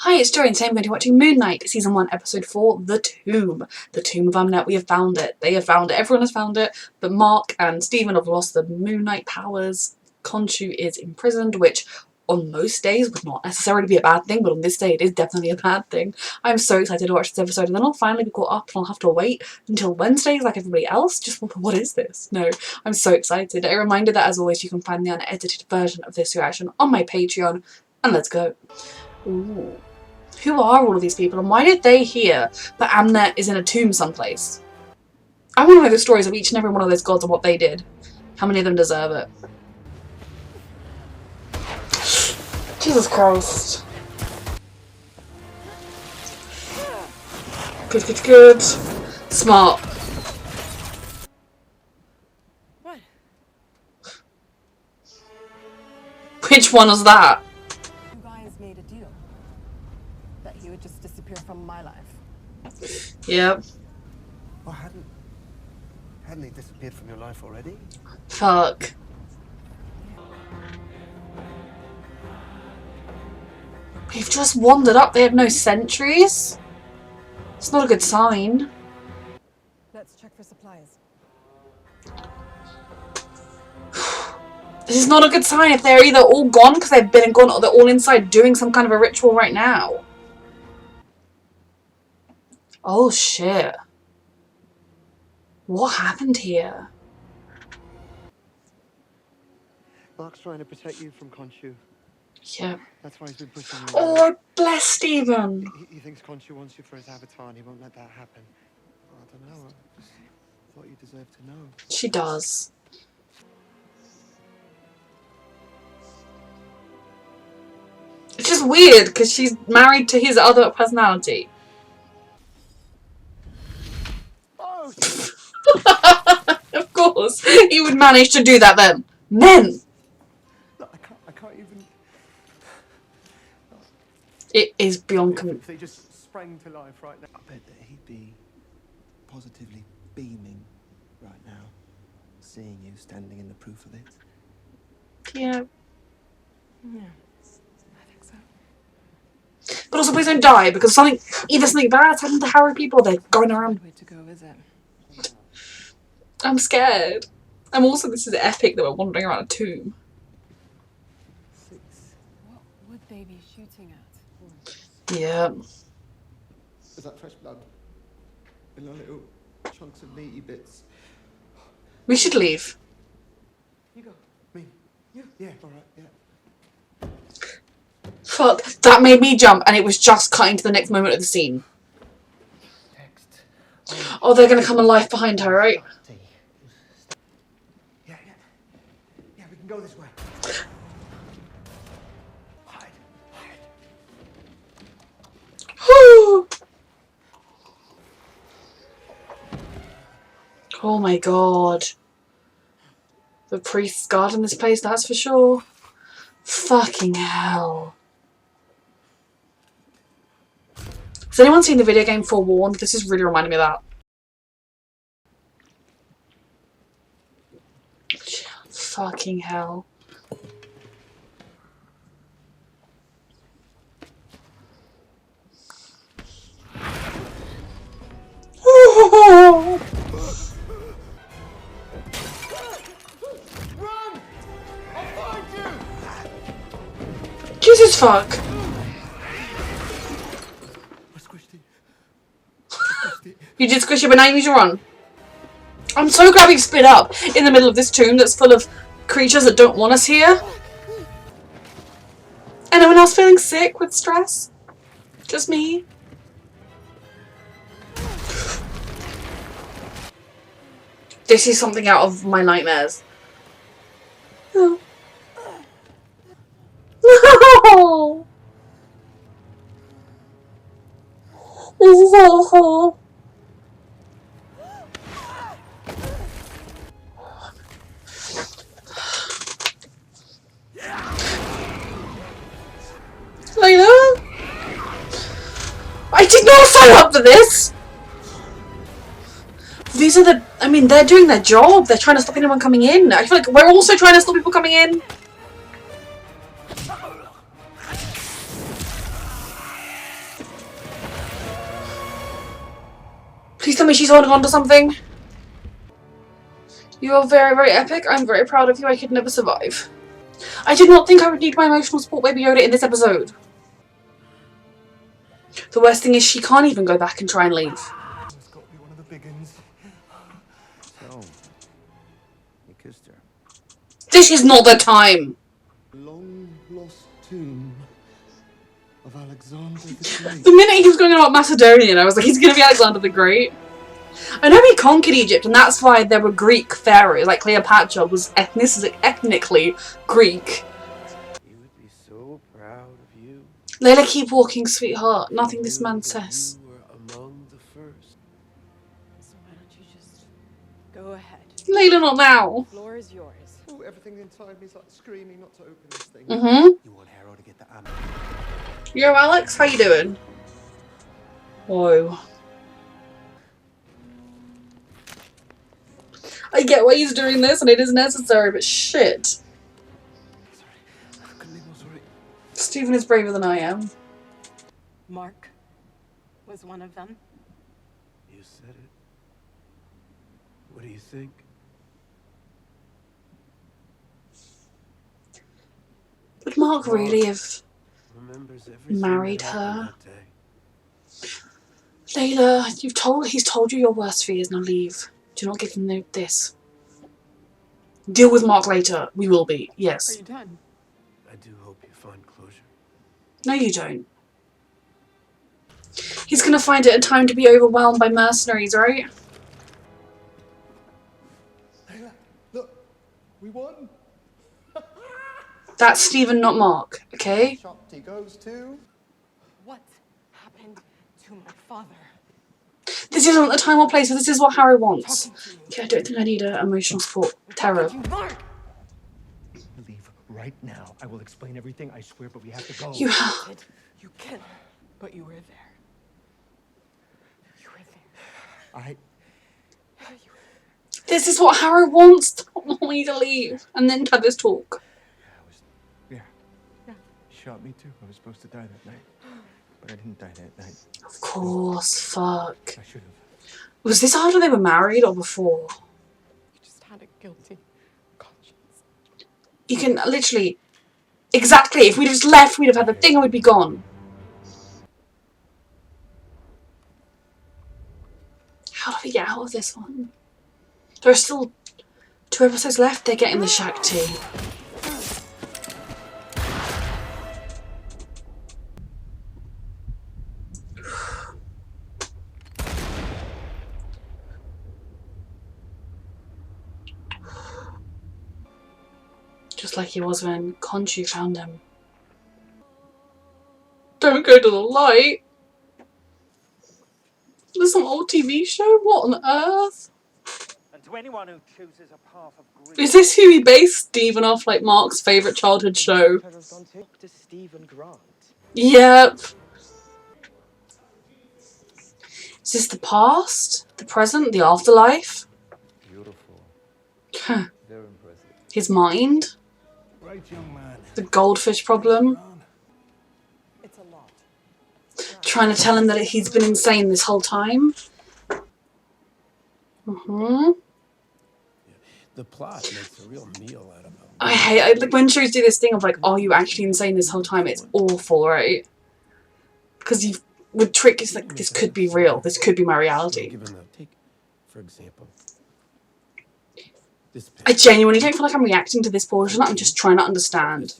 Hi, it's Joey and today I'm going to be watching Moon Knight, Season 1, Episode 4, The Tomb. The Tomb of Amnet, we have found it. They have found it. Everyone has found it. But Mark and Stephen have lost the Moon Knight powers. Khonshu is imprisoned, which on most days would not necessarily be a bad thing, but on this day it is definitely a bad thing. I'm so excited to watch this episode, and then I'll finally be caught up and I'll have to wait until Wednesdays like everybody else. Just, what is this? No, I'm so excited. A reminder that, as always, you can find the unedited version of this reaction on my Patreon. And let's go. Ooh. Who are all of these people, and why did they hear that Amnet is in a tomb someplace? I want to know the stories of each and every one of those gods and what they did. How many of them deserve it? Jesus Christ. Good, good, good. Smart. What? Which one was that? You guys made a deal that he would just disappear from my life. Yep. Oh, hadn't he disappeared from your life already? Fuck. We've just wandered up. They have no sentries. It's not a good sign. Let's check for supplies. This is not a good sign if they're either all gone because they've been and gone, or they're all inside doing some kind of a ritual right now. Oh shit. What happened here? Mark's trying to protect you from Khonshu. Yeah. That's why he's been pushing you. Oh, bless Stephen. He thinks Khonshu wants you for his avatar and he won't let that happen. I don't know. I just thought you deserved to know. She does. It's just weird because she's married to his other personality. Oh! Of course, he would manage to do that then. Men! Look, I can't even... It is beyond If they just sprang to life right now. I bet that he'd be positively beaming right now, seeing you standing in the proof of it. Yeah. Yeah, I think so. But also please don't die, because either something bad's happened to Harry people, or they're going around. Good way to go, is it? I'm scared. And also this is epic that we're wandering around a tomb. What would they be shooting at? Yeah. Is that fresh blood? In little chunks of meaty bits. We should leave. You go. Me? You? Yeah, alright, yeah. Fuck. That made me jump, and it was just cutting to the next moment of the scene. Text. Oh, they're gonna come alive behind her, right? Yeah, we can go this way. Hide. Oh my god. The priest's guarding this place, that's for sure. Fucking hell. Has anyone seen the video game Forewarned? This is really reminding me of that. Fucking hell. Run! I'll find you! Jesus fuck. I squished it. You did squish it, but now you need to run. I'm so glad we split up in the middle of this tomb that's full of creatures that don't want us here. Anyone else feeling sick with stress? Just me? This is something out of my nightmares. No. No! This is awful. Like that? I did not sign up for this! These are the... I mean, they're doing their job. They're trying to stop anyone coming in. I feel like we're also trying to stop people coming in. Please tell me she's holding on to something. You are very, very epic. I'm very proud of you. I could never survive. I did not think I would need my emotional support Baby Yoda in this episode. The worst thing is she can't even go back and try and leave. It's got to be one of the big uns. So, you kissed her. This is not the time. Long lost tomb of Alexander the Great. The minute he was going on about Macedonian, I was like, he's going to be Alexander the Great. I know he conquered Egypt, and that's why there were Greek pharaohs. Like Cleopatra was ethnically Greek. He would be so proud of you. Layla, keep walking, sweetheart. Nothing this man says. You were among the first. So why don't you just go ahead? Layla, not now. The floor is yours. Oh, everything inside me's like screaming not to open this thing. Mm-hmm. You want Harrow to get the ammo? Yo, Alex, how you doing? Whoa. I get why he's doing this, and it is necessary, but shit. Sorry. I couldn't be more sorry. Stephen is braver than I am. Mark was one of them. You said it. What do you think? Would Mark really have Remembers everything married that happened her? that day. Layla, he's told you your worst fears, now leave. Do not give him this. Deal with Mark later. We will be, Are yes. you done? I do hope you find closure. No, you don't. He's gonna find it a time to be overwhelmed by mercenaries, right? Layla, look, we won. That's Stephen, not Mark, okay? Shopty goes to. What happened to my father? This isn't the time or place, but this is what Harry wants. Talking to you. Okay, I don't think I need emotional support. I'm Terror. talking to you, Mark! Leave right now. I will explain everything, I swear, but we have to go. You have. You can, but you were there. You were there. I... You This is what Harry wants. Don't want me to leave. And then have this talk. Yeah. He shot me too. I was supposed to die that night. But I didn't die that night. Of course, fuck. I should have. Was this after they were married or before? just had a guilty conscience. You can literally... Exactly, if we'd have just left, we'd have had the thing and we'd be gone. How do we get out of this one? There are still 2 episodes left. They're getting the shack tea. Just like he was when Khonshu found him. Don't go to the light. This is some old TV show? What on earth? And to anyone who chooses a path of grief, Is this who he based Stephen off, like Mark's favourite childhood show? to Stephen Grant. Yep. Is this the past? The present? The afterlife? Beautiful. Huh. Very impressive. His mind? Right, young man. The goldfish problem? It's a lot. Trying to tell him that he's been insane this whole time? The plot makes a real meal out of him. I hate like when shows do this thing of like, are you actually insane this whole time? It's awful, right? Because you would trick. It's like, this could be real. This could be my reality. Given the take, for example, this I genuinely don't feel like I'm reacting to this portion. I'm just trying to understand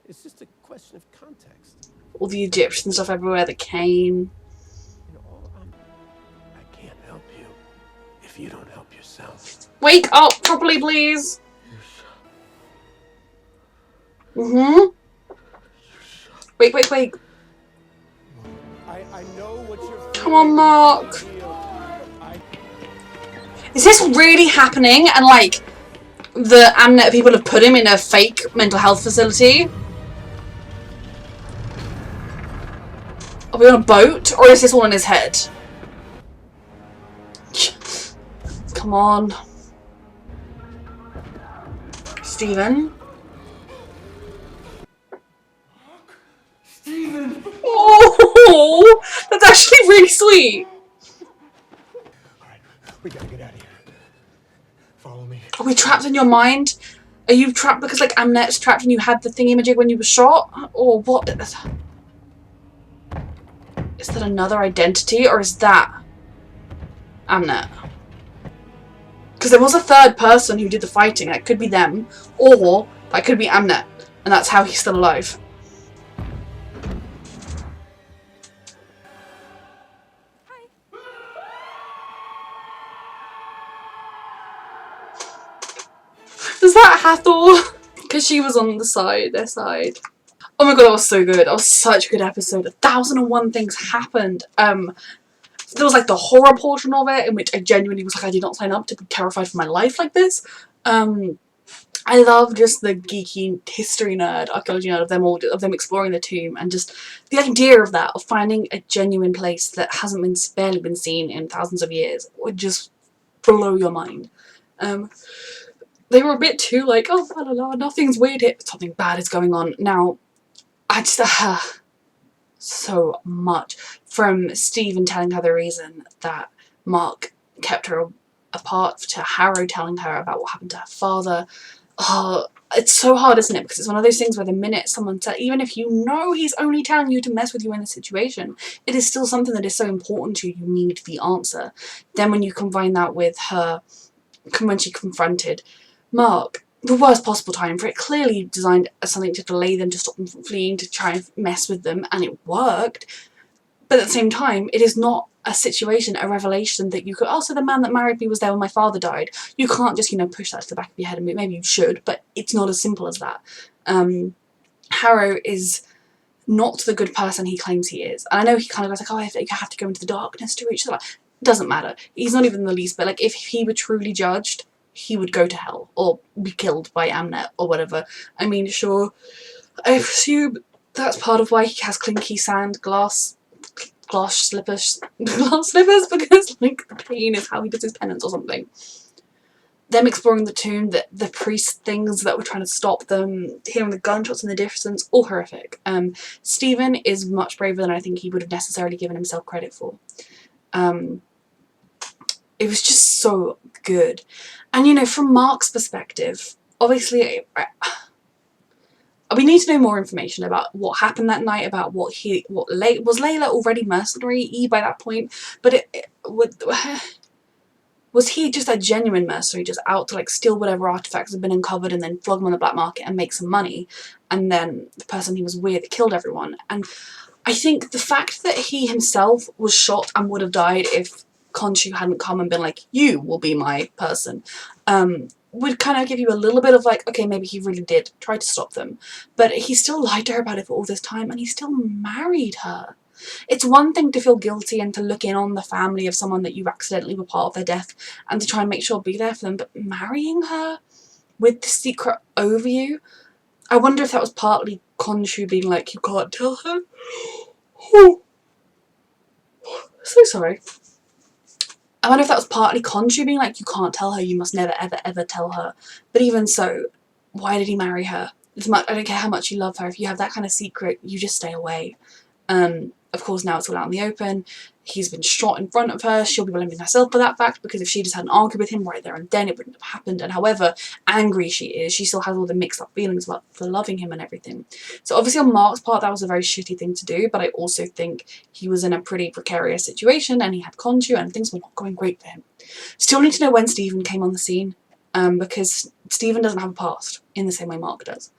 it's just a question of context. all the Egyptian stuff everywhere that came. You know, I can't help you if you don't help yourself. Wake up properly, please. Wait. I know what you're Come on, Mark. Is this really happening? And like, the Amnet people have put him in a fake mental health facility? Are we on a boat? Or is this all in his head? Come on. Stephen? Stephen! Oh, that's actually really sweet. We gotta get out of here. Follow me. Are we trapped in your mind? Are you trapped because like Amnet's trapped and you had the thingy-majig when you were shot? Or what? Is that another identity or is that Amnet? Because there was a third person who did the fighting. That could be them. Or that could be Amnet. And that's how he's still alive. Is that Hathor? Because she was on the side, their side. Oh my god, that was so good. That was such a good episode. 1001 things happened. There was like the horror portion of it in which I genuinely was like, I did not sign up to be terrified for my life like this. I love just the geeky history nerd, archaeology nerd of them exploring the tomb, and just the idea of that, of finding a genuine place that hasn't been barely been seen in thousands of years, would just blow your mind. They were a bit too like, oh la la la, nothing's weird here, but something bad is going on. Now, I just so much from Stephen telling her the reason that Mark kept her apart, to Harrow telling her about what happened to her father. Oh, it's so hard, isn't it? Because it's one of those things where the minute someone says, even if you know he's only telling you to mess with you in the situation, it is still something that is so important to you, you need the answer. Then when you combine that with her, when she confronted Mark, the worst possible time for it, clearly designed as something to delay them, to stop them from fleeing, to try and mess with them, and it worked. But at the same time, it is not a situation, a revelation that you could, oh, so the man that married me was there when my father died. You can't just, you know, push that to the back of your head, and maybe you should, but it's not as simple as that. Harrow is not the good person he claims he is. And I know he kind of goes like, oh, you have to go into the darkness to reach the light. Doesn't matter. He's not even the least bit. Like, if he were truly judged, he would go to hell or be killed by Amnet or whatever. I mean, sure, I assume that's part of why he has clinky sand glass slippers because like the pain is how he does his penance or something. Them exploring the tomb, the priest things that were trying to stop them, hearing the gunshots in the distance, all horrific. Stephen is much braver than I think he would have necessarily given himself credit for. It was just so good. And you know, from Mark's perspective, obviously we need to know more information about what happened that night, about was Layla already mercenary by that point, but was he just a genuine mercenary, just out to like steal whatever artifacts had been uncovered and then flog them on the black market and make some money, and then the person he was with killed everyone? And I think the fact that he himself was shot and would have died if Khonshu hadn't come and been like, you will be my person, would kind of give you a little bit of like, okay, maybe he really did try to stop them. But he still lied to her about it for all this time, and he still married her. It's one thing to feel guilty and to look in on the family of someone that you accidentally were part of their death and to try and make sure be there for them, but marrying her with the secret over you, I wonder if that was partly Khonshu being like, you can't tell her. Oh, so sorry. I wonder if that was partly Khonshu being like, you can't tell her, you must never ever ever tell her. But even so, why did he marry her? I don't care how much you love her, if you have that kind of secret, you just stay away. Of course, now it's all out in the open. He's been shot in front of her. She'll be blaming herself for that fact, because if she just hadn't argued with him right there and then, it wouldn't have happened. And however angry she is, she still has all the mixed up feelings about for loving him and everything. So obviously on Mark's part, that was a very shitty thing to do, but I also think he was in a pretty precarious situation and he had Khonshu and things were not going great for him. Still need to know when Stephen came on the scene, because Stephen doesn't have a past in the same way Mark does.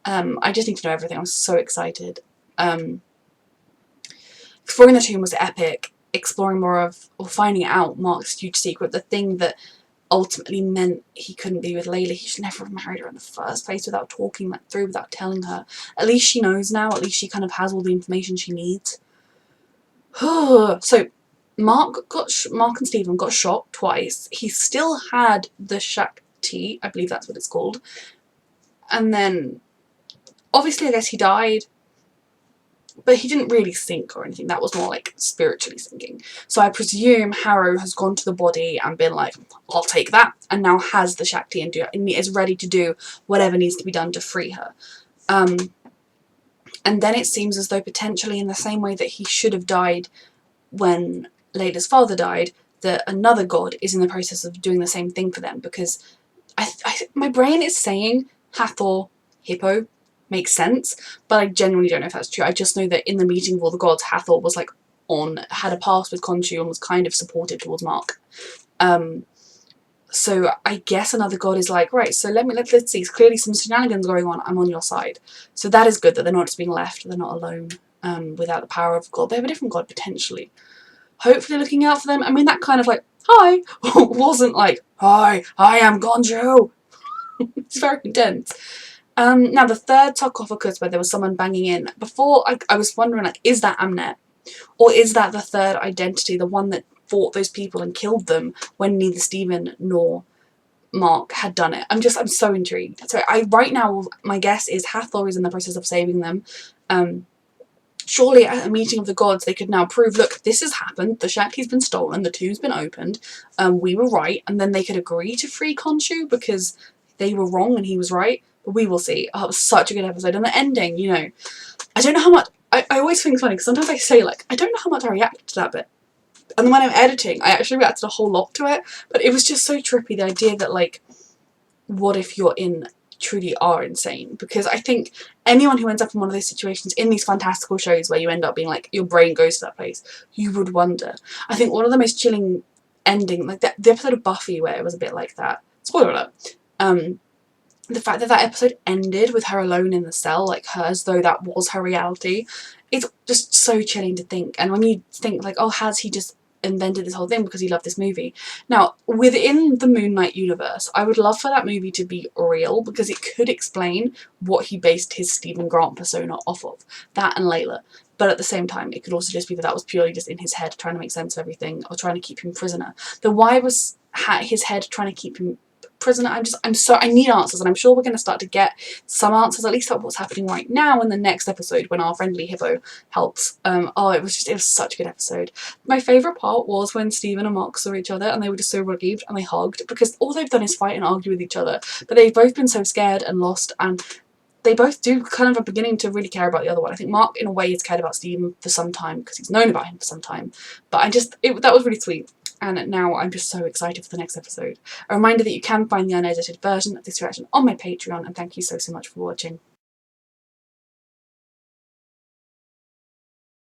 I just need to know everything. I'm so excited. Exploring the tomb was epic. Exploring more of, or finding out Mark's huge secret, the thing that ultimately meant he couldn't be with Layla. He should never have married her in the first place without talking that through, without telling her. At least she knows now. At least she kind of has all the information she needs. So Mark and Stephen got shot twice. He still had the Shakti, I believe that's what it's called. And then, obviously, I guess he died. But he didn't really sink or anything. That was more like spiritually sinking. So I presume Harrow has gone to the body and been like, I'll take that. And now has the Shakti and is ready to do whatever needs to be done to free her. And then it seems as though potentially in the same way that he should have died when Layla's father died, that another god is in the process of doing the same thing for them, because my brain is saying Hathor, Hippo, makes sense, but I genuinely don't know if that's true. I just know that in the meeting of all the gods, Hathor was like had a past with Khonshu and was kind of supportive towards Mark. So I guess another god is like, right, so let's see, there's clearly some shenanigans going on, I'm on your side. So that is good that they're not just being left, they're not alone without the power of God. They have a different god potentially, hopefully looking out for them. I mean, that kind of like, hi, wasn't like, hi, I am Khonshu. It's very intense. Now the third sarcophagus where there was someone banging in, before I was wondering, like, is that Amnet? Or is that the third identity, the one that fought those people and killed them when neither Stephen nor Mark had done it? I'm so intrigued. So right now, my guess is Hathor is in the process of saving them. Surely at a meeting of the gods they could now prove, look, this has happened, the Shakti's been stolen, the tomb's been opened, we were right, and then they could agree to free Khonshu because they were wrong and he was right. But we will see. Oh, it was such a good episode. And the ending, you know, I don't know how much, I always think it's funny because sometimes I say, like, I don't know how much I reacted to that bit. And then when I'm editing, I actually reacted a whole lot to it. But it was just so trippy, the idea that, like, what if you're truly are insane? Because I think anyone who ends up in one of those situations in these fantastical shows where you end up being like, your brain goes to that place, you would wonder. I think one of the most chilling ending, like the episode of Buffy where it was a bit like that, spoiler alert, the fact that that episode ended with her alone in the cell, like her, as though that was her reality, it's just so chilling to think. And when you think like, oh, has he just invented this whole thing because he loved this movie? Now, within the Moon Knight universe, I would love for that movie to be real, because it could explain what he based his Stephen Grant persona off of, that and Layla. But at the same time, it could also just be that was purely just in his head, trying to make sense of everything, or trying to keep him prisoner. Then why was his head trying to keep him prisoner? I need answers, and I'm sure we're going to start to get some answers, at least about what's happening right now in the next episode when our friendly Hippo helps. Oh, it was such a good episode. My favourite part was when Stephen and Mark saw each other and they were just so relieved and they hugged, because all they've done is fight and argue with each other, but they've both been so scared and lost, and they both do kind of are beginning to really care about the other one. I think Mark, in a way, has cared about Stephen for some time because he's known about him for some time, but that was really sweet. And now I'm just so excited for the next episode. A reminder that you can find the unedited version of this reaction on my Patreon, and thank you so much for watching.